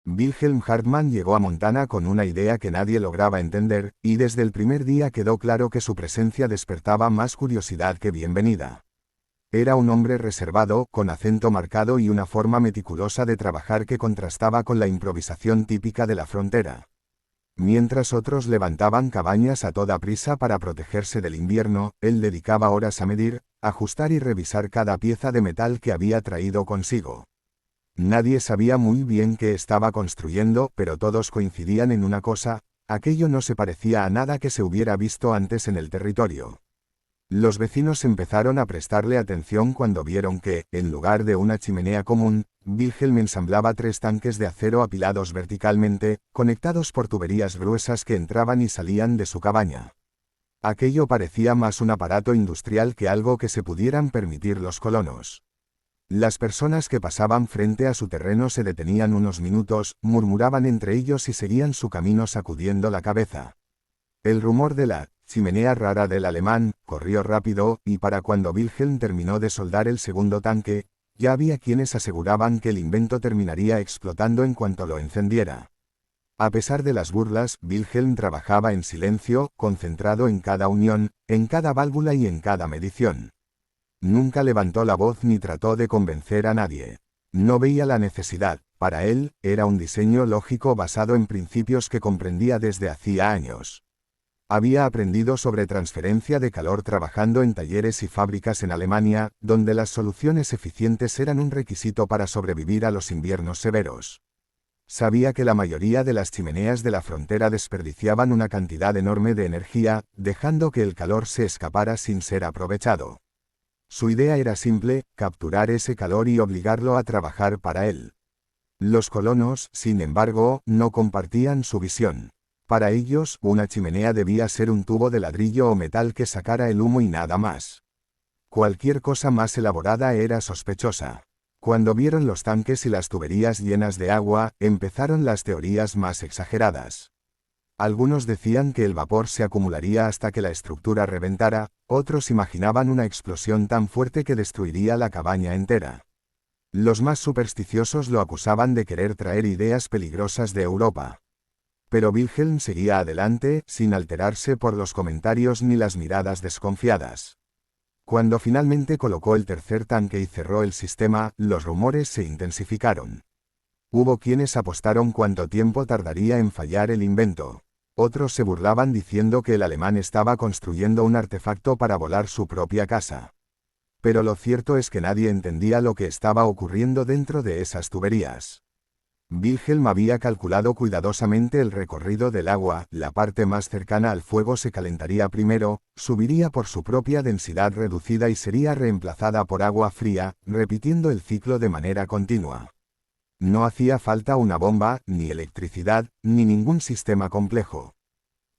Wilhelm Hartmann llegó a Montana con una idea que nadie lograba entender, y desde el primer día quedó claro que su presencia despertaba más curiosidad que bienvenida. Era un hombre reservado, con acento marcado y una forma meticulosa de trabajar que contrastaba con la improvisación típica de la frontera. Mientras otros levantaban cabañas a toda prisa para protegerse del invierno, él dedicaba horas a medir, ajustar y revisar cada pieza de metal que había traído consigo. Nadie sabía muy bien qué estaba construyendo, pero todos coincidían en una cosa: aquello no se parecía a nada que se hubiera visto antes en el territorio. Los vecinos empezaron a prestarle atención cuando vieron que, en lugar de una chimenea común, Wilhelm ensamblaba 3 tanques de acero apilados verticalmente, conectados por tuberías gruesas que entraban y salían de su cabaña. Aquello parecía más un aparato industrial que algo que se pudieran permitir los colonos. Las personas que pasaban frente a su terreno se detenían unos minutos, murmuraban entre ellos y seguían su camino sacudiendo la cabeza. El rumor de la chimenea rara del alemán corrió rápido, y para cuando Wilhelm terminó de soldar el segundo tanque, ya había quienes aseguraban que el invento terminaría explotando en cuanto lo encendiera. A pesar de las burlas, Wilhelm trabajaba en silencio, concentrado en cada unión, en cada válvula y en cada medición. Nunca levantó la voz ni trató de convencer a nadie. No veía la necesidad. Para él, era un diseño lógico basado en principios que comprendía desde hacía años. Había aprendido sobre transferencia de calor trabajando en talleres y fábricas en Alemania, donde las soluciones eficientes eran un requisito para sobrevivir a los inviernos severos. Sabía que la mayoría de las chimeneas de la frontera desperdiciaban una cantidad enorme de energía, dejando que el calor se escapara sin ser aprovechado. Su idea era simple: capturar ese calor y obligarlo a trabajar para él. Los colonos, sin embargo, no compartían su visión. Para ellos, una chimenea debía ser un tubo de ladrillo o metal que sacara el humo y nada más. Cualquier cosa más elaborada era sospechosa. Cuando vieron los tanques y las tuberías llenas de agua, empezaron las teorías más exageradas. Algunos decían que el vapor se acumularía hasta que la estructura reventara, otros imaginaban una explosión tan fuerte que destruiría la cabaña entera. Los más supersticiosos lo acusaban de querer traer ideas peligrosas de Europa. Pero Wilhelm seguía adelante, sin alterarse por los comentarios ni las miradas desconfiadas. Cuando finalmente colocó el tercer tanque y cerró el sistema, los rumores se intensificaron. Hubo quienes apostaron cuánto tiempo tardaría en fallar el invento. Otros se burlaban diciendo que el alemán estaba construyendo un artefacto para volar su propia casa. Pero lo cierto es que nadie entendía lo que estaba ocurriendo dentro de esas tuberías. Wilhelm había calculado cuidadosamente el recorrido del agua: la parte más cercana al fuego se calentaría primero, subiría por su propia densidad reducida y sería reemplazada por agua fría, repitiendo el ciclo de manera continua. No hacía falta una bomba, ni electricidad, ni ningún sistema complejo.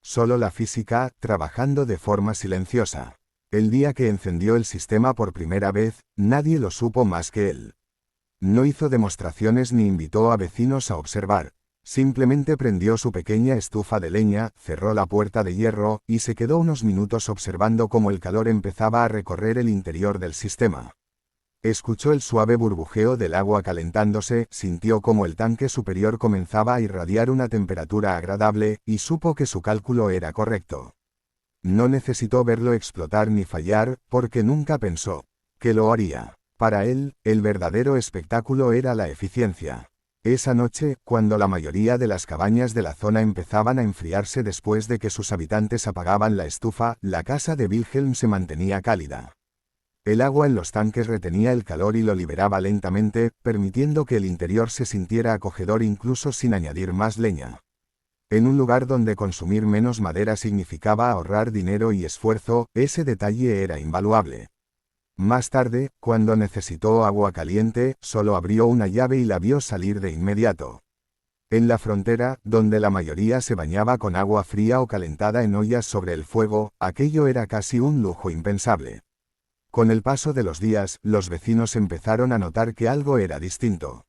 Solo la física, trabajando de forma silenciosa. El día que encendió el sistema por primera vez, nadie lo supo más que él. No hizo demostraciones ni invitó a vecinos a observar. Simplemente prendió su pequeña estufa de leña, cerró la puerta de hierro, y se quedó unos minutos observando cómo el calor empezaba a recorrer el interior del sistema. Escuchó el suave burbujeo del agua calentándose, sintió cómo el tanque superior comenzaba a irradiar una temperatura agradable, y supo que su cálculo era correcto. No necesitó verlo explotar ni fallar, porque nunca pensó que lo haría. Para él, el verdadero espectáculo era la eficiencia. Esa noche, cuando la mayoría de las cabañas de la zona empezaban a enfriarse después de que sus habitantes apagaban la estufa, la casa de Wilhelm se mantenía cálida. El agua en los tanques retenía el calor y lo liberaba lentamente, permitiendo que el interior se sintiera acogedor incluso sin añadir más leña. En un lugar donde consumir menos madera significaba ahorrar dinero y esfuerzo, ese detalle era invaluable. Más tarde, cuando necesitó agua caliente, solo abrió una llave y la vio salir de inmediato. En la frontera, donde la mayoría se bañaba con agua fría o calentada en ollas sobre el fuego, aquello era casi un lujo impensable. Con el paso de los días, los vecinos empezaron a notar que algo era distinto.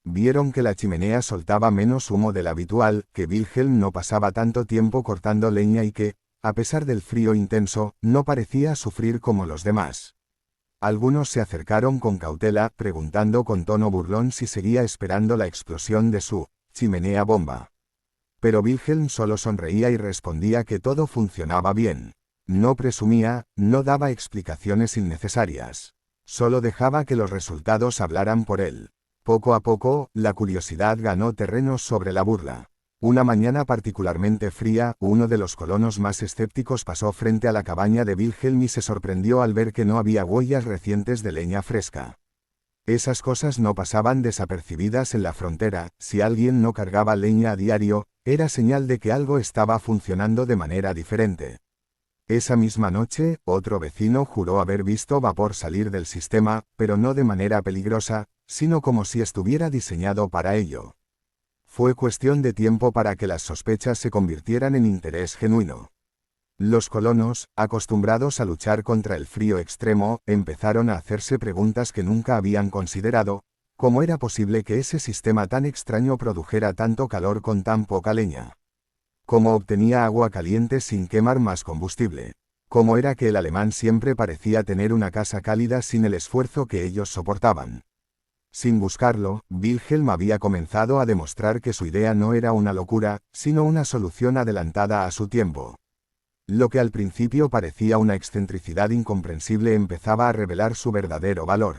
Vieron que la chimenea soltaba menos humo del habitual, que Wilhelm no pasaba tanto tiempo cortando leña y que, a pesar del frío intenso, no parecía sufrir como los demás. Algunos se acercaron con cautela, preguntando con tono burlón si seguía esperando la explosión de su chimenea bomba. Pero Wilhelm solo sonreía y respondía que todo funcionaba bien. No presumía, no daba explicaciones innecesarias. Solo dejaba que los resultados hablaran por él. Poco a poco, la curiosidad ganó terreno sobre la burla. Una mañana particularmente fría, uno de los colonos más escépticos pasó frente a la cabaña de Wilhelm y se sorprendió al ver que no había huellas recientes de leña fresca. Esas cosas no pasaban desapercibidas en la frontera. Si alguien no cargaba leña a diario, era señal de que algo estaba funcionando de manera diferente. Esa misma noche, otro vecino juró haber visto vapor salir del sistema, pero no de manera peligrosa, sino como si estuviera diseñado para ello. Fue cuestión de tiempo para que las sospechas se convirtieran en interés genuino. Los colonos, acostumbrados a luchar contra el frío extremo, empezaron a hacerse preguntas que nunca habían considerado: ¿cómo era posible que ese sistema tan extraño produjera tanto calor con tan poca leña? ¿Cómo obtenía agua caliente sin quemar más combustible? ¿Cómo era que el alemán siempre parecía tener una casa cálida sin el esfuerzo que ellos soportaban? Sin buscarlo, Wilhelm había comenzado a demostrar que su idea no era una locura, sino una solución adelantada a su tiempo. Lo que al principio parecía una excentricidad incomprensible empezaba a revelar su verdadero valor.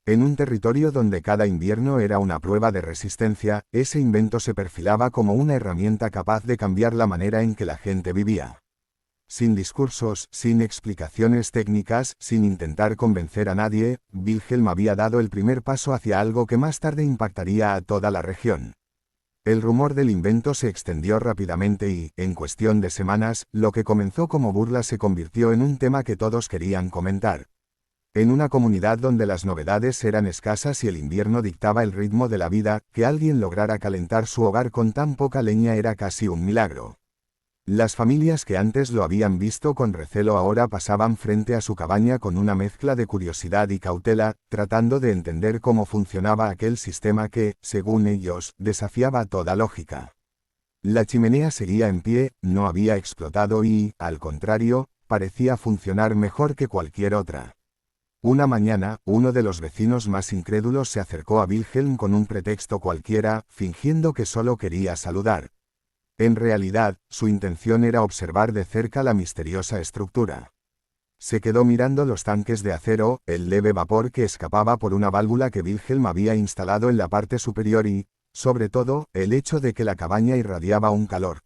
En un territorio donde cada invierno era una prueba de resistencia, ese invento se perfilaba como una herramienta capaz de cambiar la manera en que la gente vivía. Sin discursos, sin explicaciones técnicas, sin intentar convencer a nadie, Wilhelm había dado el primer paso hacia algo que más tarde impactaría a toda la región. El rumor del invento se extendió rápidamente y, en cuestión de semanas, lo que comenzó como burla se convirtió en un tema que todos querían comentar. En una comunidad donde las novedades eran escasas y el invierno dictaba el ritmo de la vida, que alguien lograra calentar su hogar con tan poca leña era casi un milagro. Las familias que antes lo habían visto con recelo ahora pasaban frente a su cabaña con una mezcla de curiosidad y cautela, tratando de entender cómo funcionaba aquel sistema que, según ellos, desafiaba toda lógica. La chimenea seguía en pie, no había explotado y, al contrario, parecía funcionar mejor que cualquier otra. Una mañana, uno de los vecinos más incrédulos se acercó a Wilhelm con un pretexto cualquiera, fingiendo que solo quería saludar. En realidad, su intención era observar de cerca la misteriosa estructura. Se quedó mirando los tanques de acero, el leve vapor que escapaba por una válvula que Wilhelm había instalado en la parte superior y, sobre todo, el hecho de que la cabaña irradiaba un calor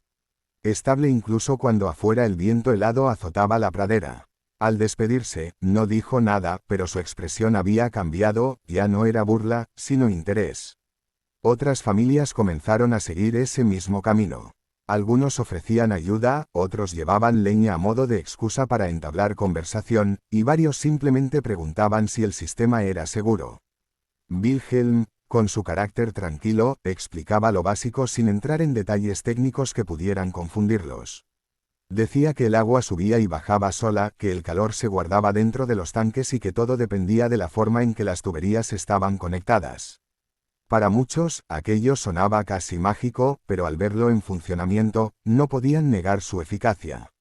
estable incluso cuando afuera el viento helado azotaba la pradera. Al despedirse, no dijo nada, pero su expresión había cambiado, ya no era burla, sino interés. Otras familias comenzaron a seguir ese mismo camino. Algunos ofrecían ayuda, otros llevaban leña a modo de excusa para entablar conversación, y varios simplemente preguntaban si el sistema era seguro. Wilhelm, con su carácter tranquilo, explicaba lo básico sin entrar en detalles técnicos que pudieran confundirlos. Decía que el agua subía y bajaba sola, que el calor se guardaba dentro de los tanques y que todo dependía de la forma en que las tuberías estaban conectadas. Para muchos, aquello sonaba casi mágico, pero al verlo en funcionamiento, no podían negar su eficacia.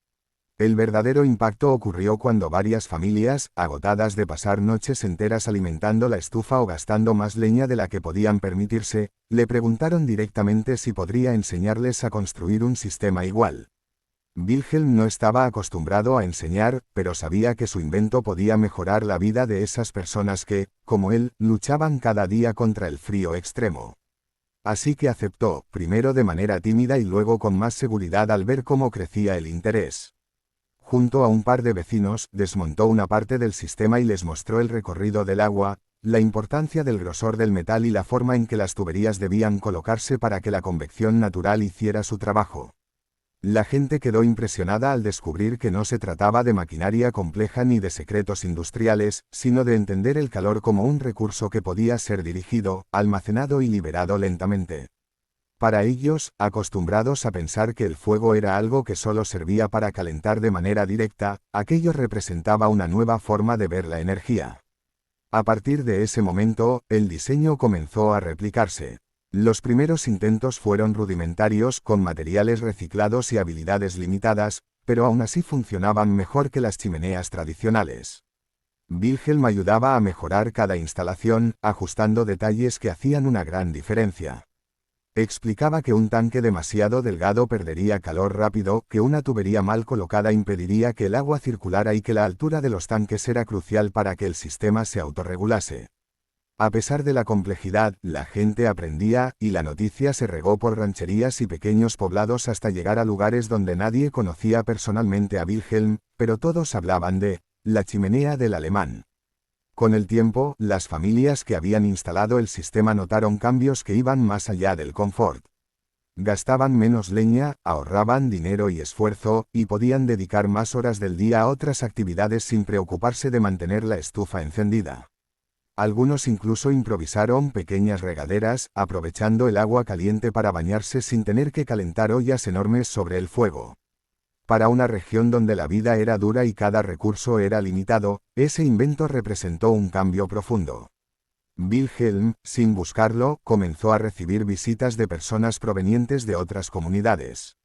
El verdadero impacto ocurrió cuando varias familias, agotadas de pasar noches enteras alimentando la estufa o gastando más leña de la que podían permitirse, le preguntaron directamente si podría enseñarles a construir un sistema igual. Wilhelm no estaba acostumbrado a enseñar, pero sabía que su invento podía mejorar la vida de esas personas que, como él, luchaban cada día contra el frío extremo. Así que aceptó, primero de manera tímida y luego con más seguridad al ver cómo crecía el interés. Junto a un par de vecinos, desmontó una parte del sistema y les mostró el recorrido del agua, la importancia del grosor del metal y la forma en que las tuberías debían colocarse para que la convección natural hiciera su trabajo. La gente quedó impresionada al descubrir que no se trataba de maquinaria compleja ni de secretos industriales, sino de entender el calor como un recurso que podía ser dirigido, almacenado y liberado lentamente. Para ellos, acostumbrados a pensar que el fuego era algo que solo servía para calentar de manera directa, aquello representaba una nueva forma de ver la energía. A partir de ese momento, el diseño comenzó a replicarse. Los primeros intentos fueron rudimentarios, con materiales reciclados y habilidades limitadas, pero aún así funcionaban mejor que las chimeneas tradicionales. Wilhelm ayudaba a mejorar cada instalación, ajustando detalles que hacían una gran diferencia. Explicaba que un tanque demasiado delgado perdería calor rápido, que una tubería mal colocada impediría que el agua circulara y que la altura de los tanques era crucial para que el sistema se autorregulase. A pesar de la complejidad, la gente aprendía, y la noticia se regó por rancherías y pequeños poblados hasta llegar a lugares donde nadie conocía personalmente a Wilhelm, pero todos hablaban de la chimenea del alemán. Con el tiempo, las familias que habían instalado el sistema notaron cambios que iban más allá del confort. Gastaban menos leña, ahorraban dinero y esfuerzo, y podían dedicar más horas del día a otras actividades sin preocuparse de mantener la estufa encendida. Algunos incluso improvisaron pequeñas regaderas, aprovechando el agua caliente para bañarse sin tener que calentar ollas enormes sobre el fuego. Para una región donde la vida era dura y cada recurso era limitado, ese invento representó un cambio profundo. Wilhelm, sin buscarlo, comenzó a recibir visitas de personas provenientes de otras comunidades.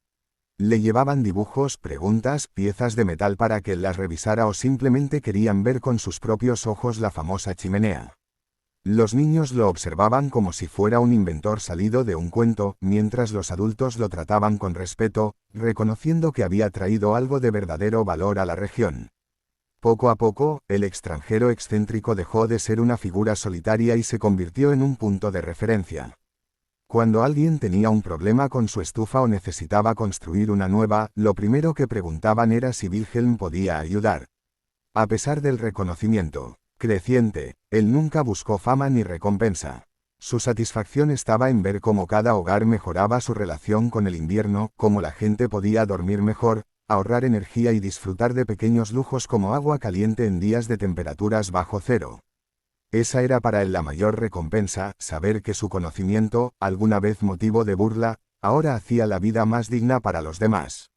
Le llevaban dibujos, preguntas, piezas de metal para que él las revisara o simplemente querían ver con sus propios ojos la famosa chimenea. Los niños lo observaban como si fuera un inventor salido de un cuento, mientras los adultos lo trataban con respeto, reconociendo que había traído algo de verdadero valor a la región. Poco a poco, el extranjero excéntrico dejó de ser una figura solitaria y se convirtió en un punto de referencia. Cuando alguien tenía un problema con su estufa o necesitaba construir una nueva, lo primero que preguntaban era si Wilhelm podía ayudar. A pesar del reconocimiento creciente, él nunca buscó fama ni recompensa. Su satisfacción estaba en ver cómo cada hogar mejoraba su relación con el invierno, cómo la gente podía dormir mejor, ahorrar energía y disfrutar de pequeños lujos como agua caliente en días de temperaturas bajo cero. Esa era para él la mayor recompensa, saber que su conocimiento, alguna vez motivo de burla, ahora hacía la vida más digna para los demás.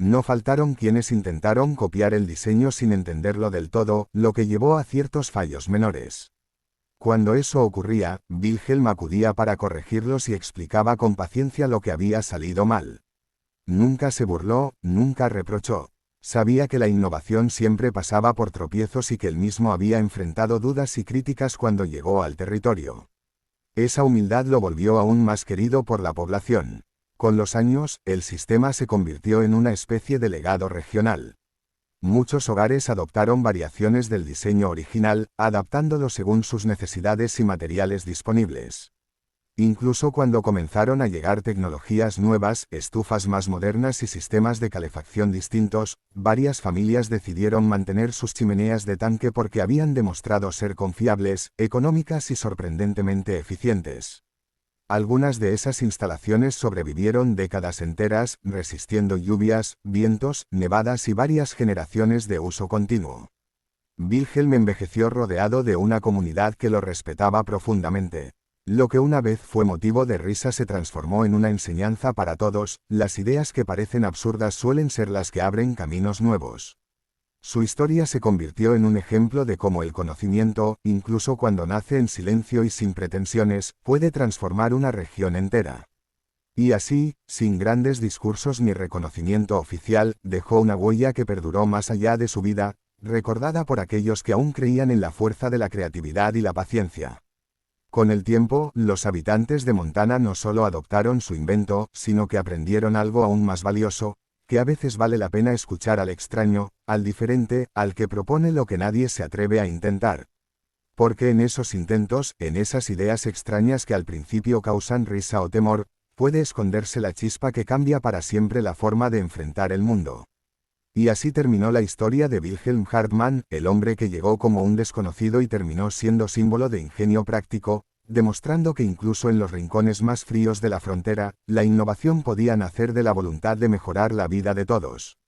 No faltaron quienes intentaron copiar el diseño sin entenderlo del todo, lo que llevó a ciertos fallos menores. Cuando eso ocurría, Wilhelm acudía para corregirlos y explicaba con paciencia lo que había salido mal. Nunca se burló, nunca reprochó. Sabía que la innovación siempre pasaba por tropiezos y que él mismo había enfrentado dudas y críticas cuando llegó al territorio. Esa humildad lo volvió aún más querido por la población. Con los años, el sistema se convirtió en una especie de legado regional. Muchos hogares adoptaron variaciones del diseño original, adaptándolo según sus necesidades y materiales disponibles. Incluso cuando comenzaron a llegar tecnologías nuevas, estufas más modernas y sistemas de calefacción distintos, varias familias decidieron mantener sus chimeneas de tanque porque habían demostrado ser confiables, económicas y sorprendentemente eficientes. Algunas de esas instalaciones sobrevivieron décadas enteras, resistiendo lluvias, vientos, nevadas y varias generaciones de uso continuo. Wilhelm envejeció rodeado de una comunidad que lo respetaba profundamente. Lo que una vez fue motivo de risa se transformó en una enseñanza para todos. Las ideas que parecen absurdas suelen ser las que abren caminos nuevos. Su historia se convirtió en un ejemplo de cómo el conocimiento, incluso cuando nace en silencio y sin pretensiones, puede transformar una región entera. Y así, sin grandes discursos ni reconocimiento oficial, dejó una huella que perduró más allá de su vida, recordada por aquellos que aún creían en la fuerza de la creatividad y la paciencia. Con el tiempo, los habitantes de Montana no solo adoptaron su invento, sino que aprendieron algo aún más valioso, que a veces vale la pena escuchar al extraño, al diferente, al que propone lo que nadie se atreve a intentar. Porque en esos intentos, en esas ideas extrañas que al principio causan risa o temor, puede esconderse la chispa que cambia para siempre la forma de enfrentar el mundo. Y así terminó la historia de Wilhelm Hartmann, el hombre que llegó como un desconocido y terminó siendo símbolo de ingenio práctico, demostrando que incluso en los rincones más fríos de la frontera, la innovación podía nacer de la voluntad de mejorar la vida de todos.